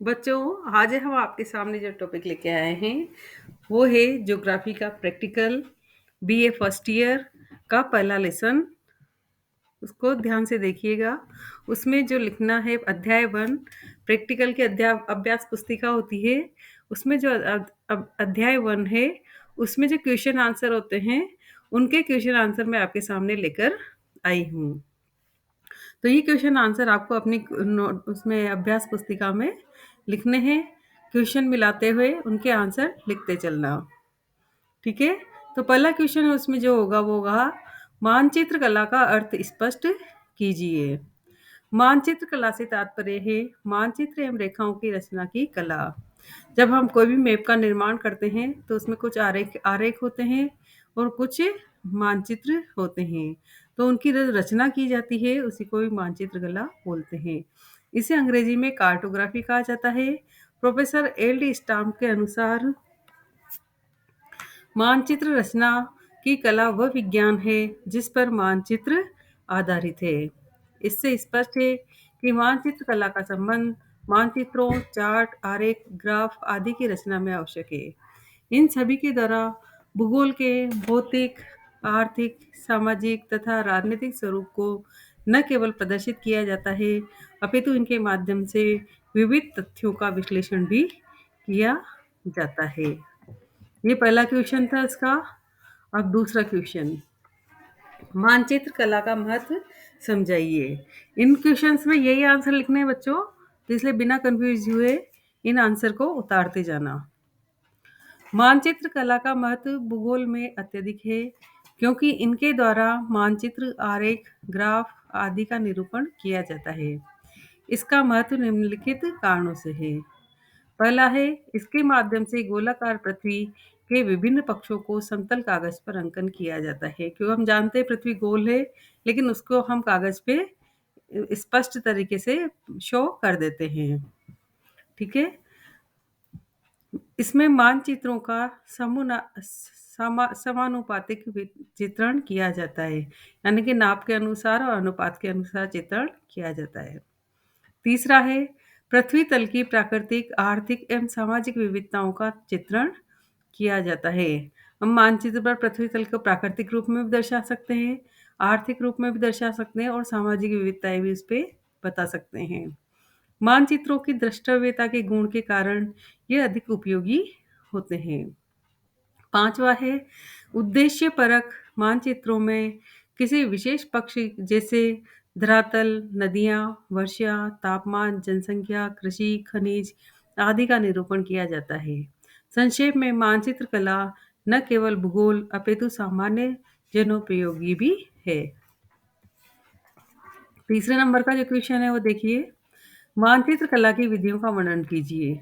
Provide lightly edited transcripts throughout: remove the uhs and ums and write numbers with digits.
बच्चों, आज हम आपके सामने जो टॉपिक लेके आए हैं वो है ज्योग्राफी का प्रैक्टिकल बीए फर्स्ट ईयर का पहला लेसन। उसको ध्यान से देखिएगा। उसमें जो लिखना है अध्याय 1 प्रैक्टिकल के अभ्यास पुस्तिका होती है। उसमें जो अध्याय 1 है उसमें जो क्वेश्चन आंसर होते हैं उनके क्वेश्चन आंसर मैं आपके सामने लेकर आई हूँ। तो ये क्वेश्चन आंसर आपको अपनी उसमें अभ्यास पुस्तिका में लिखने हैं। क्वेश्चन मिलाते हुए उनके आंसर लिखते चलना। ठीक है। तो पहला क्वेश्चन है उसमें जो होगा वो होगा मानचित्र कला का अर्थ स्पष्ट कीजिए। मानचित्र कला से तात्पर्य है मानचित्र एवं रेखाओं की रचना की कला। जब हम कोई भी मैप का निर्माण करते हैं तो उसमें कुछ आरेख आरेख होते हैं और कुछ मानचित्र होते हैं। तो उनकी रचना की जाती है, उसी को भी मानचित्र कला बोलते हैं। इसे अंग्रेजी में कार्टोग्राफी कहा जाता है। प्रोफेसर एल डी स्टाम्प के अनुसार मानचित्र रचना की कला वह विज्ञान है जिस पर मानचित्र आधारित है। इससे स्पष्ट है कि मानचित्र कला का संबंध मानचित्रों, चार्ट, आरेख, ग्राफ आदि की रचना में आवश्यक है। इन सभी के द्वारा भूगोल के भौतिक, आर्थिक, सामाजिक तथा राजनीतिक स्वरूप को न केवल प्रदर्शित किया जाता है अपितु इनके माध्यम से विविध तथ्यों का विश्लेषण भी किया जाता है। ये पहला क्वेश्चन था इसका। अब दूसरा क्वेश्चन, मानचित्र कला का महत्व समझाइए। इन क्वेश्चंस में यही आंसर लिखने हैं बच्चों, तो इसलिए बिना कंफ्यूज हुए इन आंसर को उतारते जाना। मानचित्र कला का महत्व भूगोल में अत्यधिक है क्योंकि इनके द्वारा मानचित्र, आरेख, ग्राफ आदि का निरूपण किया जाता है। इसका महत्व निम्नलिखित कारणों से है। पहला है, इसके माध्यम से गोलाकार पृथ्वी के विभिन्न पक्षों को समतल कागज पर अंकन किया जाता है। क्योंकि हम जानते हैं पृथ्वी गोल है, लेकिन उसको हम कागज पे स्पष्ट तरीके से शो कर देते हैं। ठीक है। इसमें मानचित्रों का समानुपातिक चित्रण किया जाता है, यानी कि नाप के अनुसार और अनुपात के अनुसार चित्रण किया जाता है। तीसरा है, पृथ्वी तल की प्राकृतिक, आर्थिक एवं सामाजिक विविधताओं का चित्रण किया जाता है। हम मानचित्र पर पृथ्वी तल को प्राकृतिक रूप में भी दर्शा सकते हैं, आर्थिक रूप में भी दर्शा सकते हैं और सामाजिक विविधताएं भी उस पे बता सकते हैं। मानचित्रों की द्रष्टव्यता के गुण के कारण ये अधिक उपयोगी होते हैं। पांचवा है, उद्देश्य परक मानचित्रों में किसी विशेष पक्ष जैसे धरातल, नदियां, वर्षा, तापमान, जनसंख्या, कृषि, खनिज आदि का निरूपण किया जाता है। संक्षेप में मानचित्र कला न केवल भूगोल अपितु सामान्य जनोपयोगी भी है। तीसरे नंबर का जो क्वेश्चन है वो देखिए, मानचित्र कला की विधियों का वर्णन कीजिए।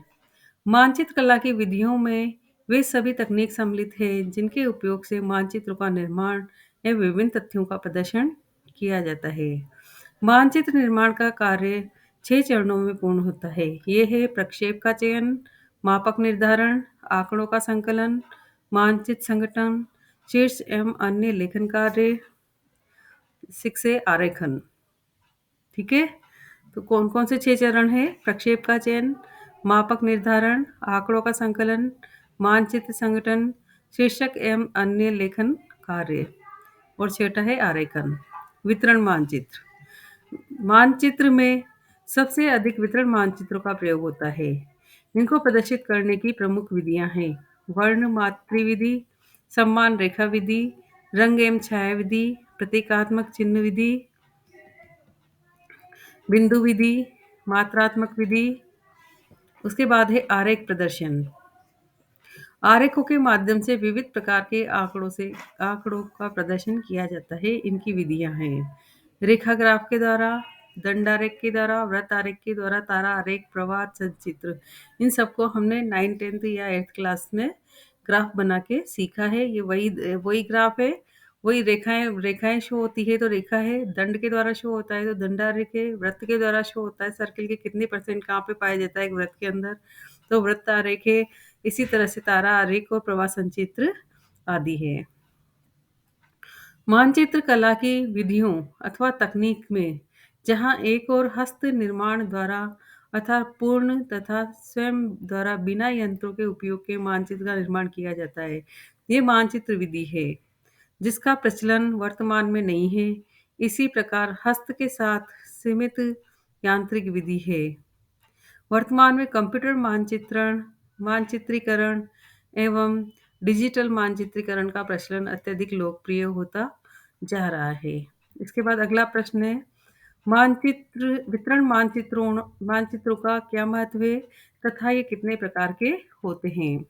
मानचित्र कला की विधियों में वे सभी तकनीक सम्मिलित हैं जिनके उपयोग से मानचित्रों का निर्माण एवं विभिन्न तथ्यों का प्रदर्शन किया जाता है। मानचित्र निर्माण का कार्य 6 चरणों में पूर्ण होता है। ये है प्रक्षेप का चयन, मापक निर्धारण, आंकड़ों का संकलन, मानचित्र संगठन, शीर्ष एवं अन्य लेखन कार्य, 6 है आरेखन। ठीक है। तो कौन कौन से 6 चरण हैं? प्रक्षेप का चयन, मापक निर्धारण, आंकड़ों का संकलन, मानचित्र संगठन, शीर्षक एवं अन्य लेखन कार्य और छठा है आरेखन। वितरण मानचित्र, मानचित्र में सबसे अधिक वितरण मानचित्रों का प्रयोग होता है। इनको प्रदर्शित करने की प्रमुख विधियां हैं वर्ण मात्री विधि, सम्मान रेखा विधि, रंग एवं छाया विधि, प्रतीकात्मक चिन्ह विधि, बिंदु विधि, मात्रात्मक विधि। उसके बाद है आरेख प्रदर्शन। आरेखों के माध्यम से विविध प्रकार के आंकड़ों का प्रदर्शन किया जाता है। इनकी विधियां हैं रेखा ग्राफ के द्वारा, दंड आरेख के द्वारा, वृत्त आरेख के द्वारा, तारा आरेख, प्रवाह सचित्र। इन सबको हमने 9th 10th या 8th क्लास में ग्राफ बना के सीखा है। ये वही ग्राफ है, वही रेखाएं रेखाएं शो होती है तो रेखा है, दंड के द्वारा शो होता है तो दंडारेख है, वृत्त के द्वारा शो होता है सर्किल के कितने परसेंट कहाँ पे पाया जाता है एक वृत्त के अंदर, तो वृत्त आरेख है। इसी तरह से तारा आरेख और प्रवाह संचित्र आदि है। मानचित्र कला की विधियों अथवा तकनीक में जहां एक और हस्त निर्माण द्वारा अर्थात पूर्ण तथा स्वयं द्वारा बिना यंत्रों के उपयोग के मानचित्र का निर्माण किया जाता है। ये मानचित्र विधि है जिसका प्रचलन वर्तमान में नहीं है। इसी प्रकार हस्त के साथ सीमित यांत्रिक विधि है। वर्तमान में कंप्यूटर मानचित्रीकरण एवं डिजिटल मानचित्रीकरण का प्रचलन अत्यधिक लोकप्रिय होता जा रहा है। इसके बाद अगला प्रश्न है, मानचित्र वितरण मानचित्रों का क्या महत्व है तथा ये कितने प्रकार के होते हैं?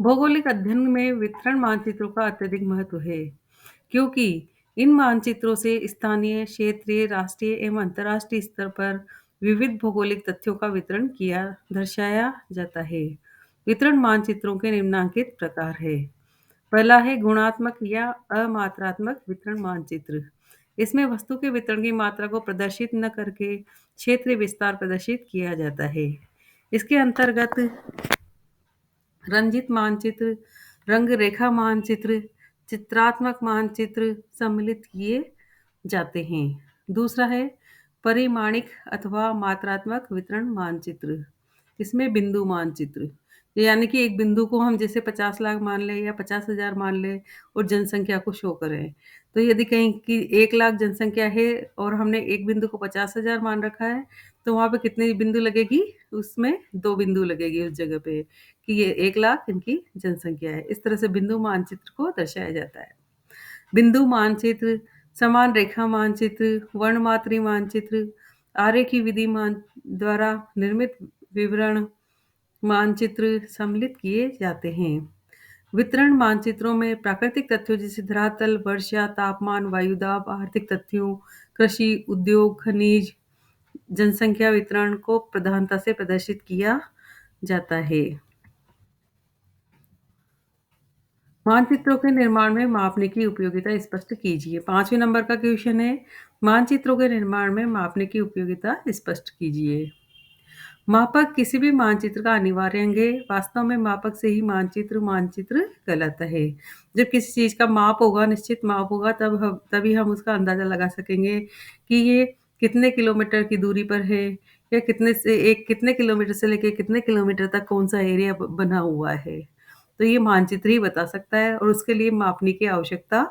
भौगोलिक अध्ययन में वितरण मानचित्रों का अत्यधिक महत्व है, क्योंकि इन मानचित्रों से स्थानीय, क्षेत्रीय, राष्ट्रीय एवं अंतर्राष्ट्रीय स्तर पर विविध भौगोलिक तथ्यों का वितरण किया दर्शाया जाता है। वितरण मानचित्रों के निम्नलिखित प्रकार है। पहला है गुणात्मक या अमात्रात्मक वितरण मानचित्र। इसमें वस्तु के वितरण की मात्रा को प्रदर्शित न करके क्षेत्रीय विस्तार प्रदर्शित किया जाता है। इसके अंतर्गत रंजित मानचित्र, रंग रेखा मानचित्र, चित्रात्मक मानचित्र सम्मिलित किए जाते हैं। दूसरा है परिमाणिक अथवा मात्रात्मक वितरण मानचित्र। इसमें बिंदु मानचित्र, यानी कि एक बिंदु को हम जैसे 50 लाख मान लें या 50,000 मान लें और जनसंख्या को शो करें। तो यदि कहीं की 1 लाख जनसंख्या है और हमने एक बिंदु को 50,000 मान रखा है, तो वहाँ पे कितनी बिंदु लगेगी? उसमें 2 बिंदु लगेगी उस जगह पे कि ये 1 लाख इनकी जनसंख्या है। इस तरह से बिंदु मानचित्र को दर्शाया जाता है। बिंदु मानचित्र, समान रेखा मानचित्र, वर्णमात्री मानचित्र, आरेखी विधि द्वारा निर्मित विवरण मानचित्र सम्मिलित किए जाते हैं। वितरण मानचित्रों में प्राकृतिक तथ्यों जैसे धरातल, वर्षा, तापमान, वायुदाब, आर्थिक तथ्यों, कृषि, उद्योग, खनिज, जनसंख्या वितरण को प्रधानता से प्रदर्शित किया जाता है। मानचित्रों के निर्माण में मापने की उपयोगिता स्पष्ट कीजिए। 5वें नंबर का क्वेश्चन है, मानचित्रों के निर्माण में मापने की उपयोगिता स्पष्ट कीजिए। मापक किसी भी मानचित्र का अनिवार्य अंग है। वास्तव में मापक से ही मानचित्र कहलाता है। जब किसी चीज़ का माप होगा, निश्चित माप होगा, तभी हम उसका अंदाज़ा लगा सकेंगे कि ये कितने किलोमीटर की दूरी पर है या कितने किलोमीटर से लेके कितने किलोमीटर तक कौन-सा एरिया बना हुआ है। तो ये मानचित्र ही बता सकता है और उसके लिए मापने की आवश्यकता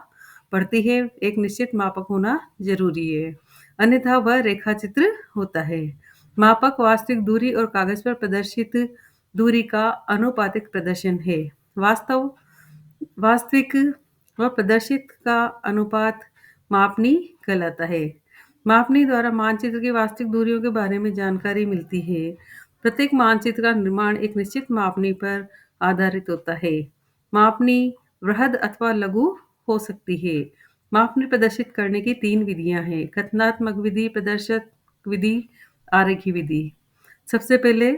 पड़ती है। एक निश्चित मापक होना ज़रूरी है, अन्यथा वह रेखाचित्र होता है। मापक वास्तविक दूरी और कागज पर प्रदर्शित दूरी का आनुपातिक प्रदर्शन है। वास्तविक व प्रदर्शित का अनुपात मापनी कहलाता है। मापनी द्वारा मानचित्र की वास्तविक दूरियों के बारे में जानकारी मिलती है। प्रत्येक मानचित्र का निर्माण एक निश्चित मापनी पर आधारित होता है। मापनी वृहद अथवा लघु हो सकती है। मापनी प्रदर्शित करने की 3 विधियां हैं: कथनात्मक विधि, प्रदर्शक विधि, आरेखी विधि। सबसे पहले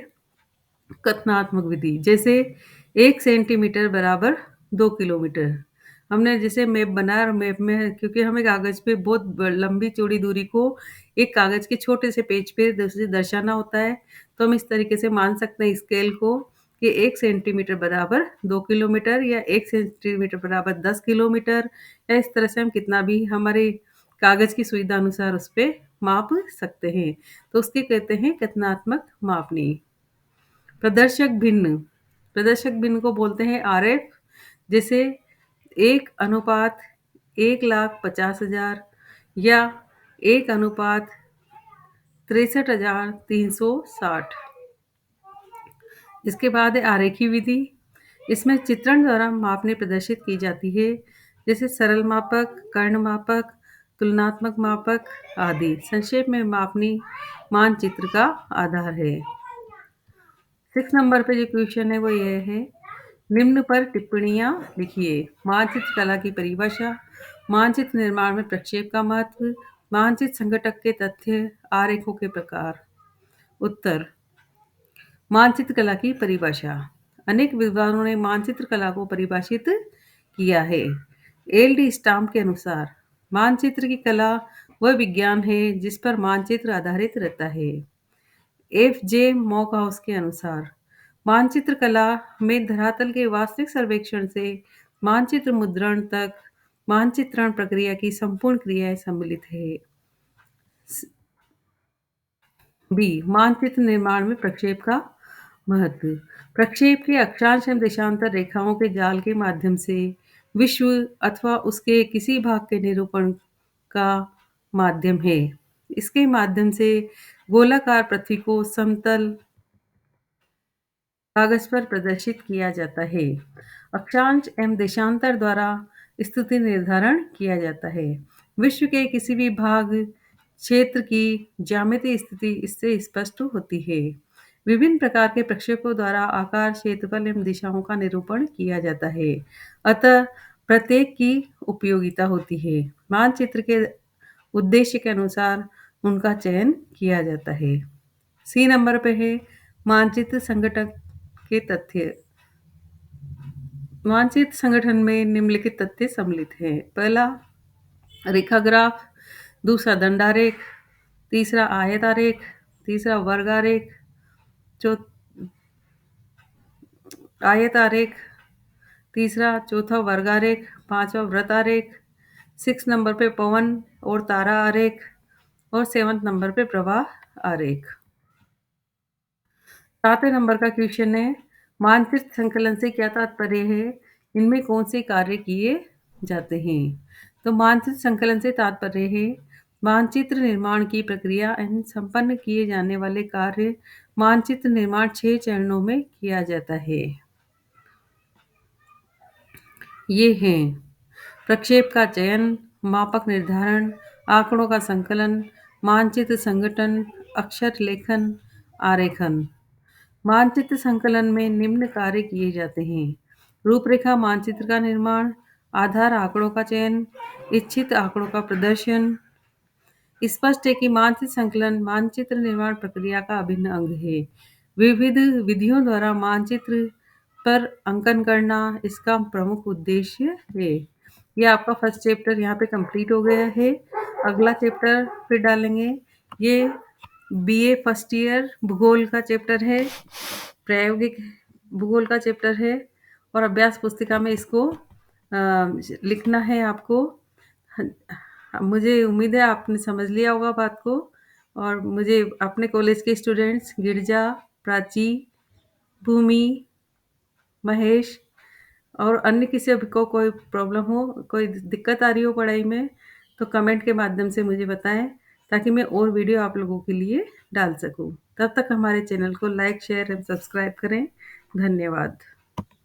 कथनात्मक विधि, जैसे 1 सेंटीमीटर बराबर 2 किलोमीटर। हमने जैसे मैप बनाया और मैप में क्योंकि हमें कागज़ पे बहुत लंबी चौड़ी दूरी को एक कागज़ के छोटे से पेज पे दर्शाना होता है, तो हम इस तरीके से मान सकते हैं स्केल को कि 1 सेंटीमीटर बराबर 2 किलोमीटर या 1 सेंटीमीटर बराबर 10 किलोमीटर, या इस तरह से हम कितना भी हमारे कागज़ की सुविधा अनुसार उस पे माप सकते हैं। तो उसके कहते हैं कथनात्मक मापनी। प्रदर्शक भिन्न को बोलते हैं आरएफ, जैसे 1:1,50,000 या 1:63,360। इसके बाद है आरेखी विधि। इसमें चित्रण द्वारा मापने प्रदर्शित की जाती है, जैसे सरल मापक, कर्ण मापक, तुलनात्मक मापक आदि। संक्षेप में मापनी मानचित्र का आधार है। 6 नंबर पे जो क्वेश्चन है वो ये है, निम्न पर टिप्पणियाँ लिखिए। मानचित्र कला की परिभाषा, मानचित्र निर्माण में प्रक्षेप का महत्व, मानचित्र संगठक के तथ्य, आरेखों के प्रकार। उत्तर, मानचित्र कला की परिभाषा। अनेक विद्वानों ने मानचित्र कला को परिभाषित किया है। एल डी स्टाम्प के अनुसार मानचित्र की कला वह विज्ञान है जिस पर मानचित्र आधारित रहता है। एफ जे मॉकहाउस के अनुसार मानचित्र कला में धरातल के वास्तविक सर्वेक्षण से मानचित्र मुद्रण तक मानचित्रण प्रक्रिया की संपूर्ण क्रियाएं सम्मिलित है। बी, मानचित्र निर्माण में प्रक्षेप का महत्व। प्रक्षेप के अक्षांश एवं देशांतर रेखाओं के जाल के माध्यम से विश्व अथवा उसके किसी भाग के निरूपण का माध्यम है। इसके माध्यम से गोलाकार पृथ्वी को समतल कागज पर प्रदर्शित किया जाता है। अक्षांश एवं देशांतर द्वारा स्थिति निर्धारण किया जाता है। विश्व के किसी भी भाग क्षेत्र की ज्यामितीय स्थिति इससे स्पष्ट होती है। विभिन्न प्रकार के प्रक्षेपों द्वारा आकार, क्षेत्रफल एवं दिशाओं का निरूपण किया जाता है। अतः प्रत्येक की उपयोगिता होती है। मानचित्र के उद्देश्य के अनुसार उनका चयन किया जाता है। सी नंबर पे है मानचित्र संगठन के तथ्य। मानचित्र संगठन में निम्नलिखित तथ्य सम्मिलित हैं। पहला, रेखाग्राफ। दूसरा, दंडारेख। तीसरा, आयत आरेख। तीसरा, वर्ग आरेख। चौ आयत आरेख। तीसरा, चौथा वर्ग आरेख। पांचवा, वृत्त आरेख। 6 नंबर पे पवन और तारा आरेख और 7 नंबर पे प्रवाह आरेख। 7वें नंबर का क्वेश्चन है, मानचित्र संकलन से क्या तात्पर्य है? इनमें कौन से कार्य किए जाते हैं? तो मानचित्र संकलन से तात्पर्य है मानचित्र निर्माण की प्रक्रिया एवं संपन्न किए जाने वाले कार्य। मानचित्र निर्माण 6 चरणों में किया जाता है। ये हैं प्रक्षेप का चयन, मापक निर्धारण, आंकड़ों का संकलन, मानचित्र संगठन, अक्षर लेखन, आरेखन। मानचित्र संकलन में निम्न कार्य किए जाते हैं। रूपरेखा मानचित्र का निर्माण, आधार आंकड़ों का चयन, इच्छित आंकड़ों का प्रदर्शन। स्पष्ट है कि मानचित्र संकलन मानचित्र निर्माण प्रक्रिया का अभिन्न अंग है। विविध विधियों द्वारा मानचित्र पर अंकन करना इसका प्रमुख उद्देश्य है। ये आपका फर्स्ट चैप्टर यहाँ पे कंप्लीट हो गया है। अगला चैप्टर फिर डालेंगे। ये बीए फर्स्ट ईयर भूगोल का चैप्टर है, प्रायोगिक भूगोल का चैप्टर है और अभ्यास पुस्तिका में इसको लिखना है आपको। मुझे उम्मीद है आपने समझ लिया होगा बात को। और मुझे अपने कॉलेज के स्टूडेंट्स गिरिजा, प्राची, भूमि, महेश और अन्य किसी को कोई प्रॉब्लम हो, कोई दिक्कत आ रही हो पढ़ाई में, तो कमेंट के माध्यम से मुझे बताएं ताकि मैं और वीडियो आप लोगों के लिए डाल सकूं। तब तक हमारे चैनल को लाइक, शेयर एंड सब्सक्राइब करें। धन्यवाद।